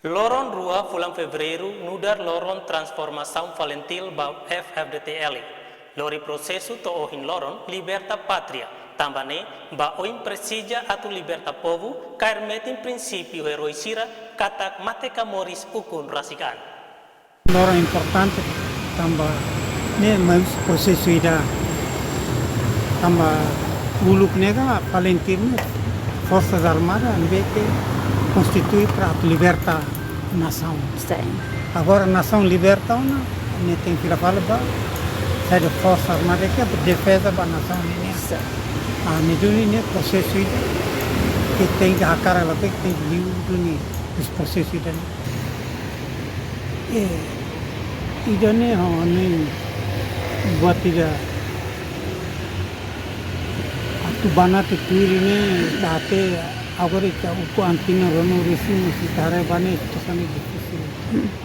Loron rua fulang fevereiro nudar loron transformação valentil ba FFDTL. Lori processo to ohin loron liberta pátria. Tambane ba oin presija atu liberta povo kairmetin princípio heroicira katak mateka moris ukun rasikan. Loron importante tamba ne mas processo ida tamba uluk nega valentim Forças Armadas ambeke constitui para libertar a nação. Sim. Agora a nação liberta uma, nem tem que falar para sai da Força Armada que é para defesa da nação né. Sim. A medida né processo que tem que a cara lá que tem que livro né esse processo né. Ida né nem buat ida tu banat tu ini date agora itu antina rono resi musik tare bane itu sangat difícil.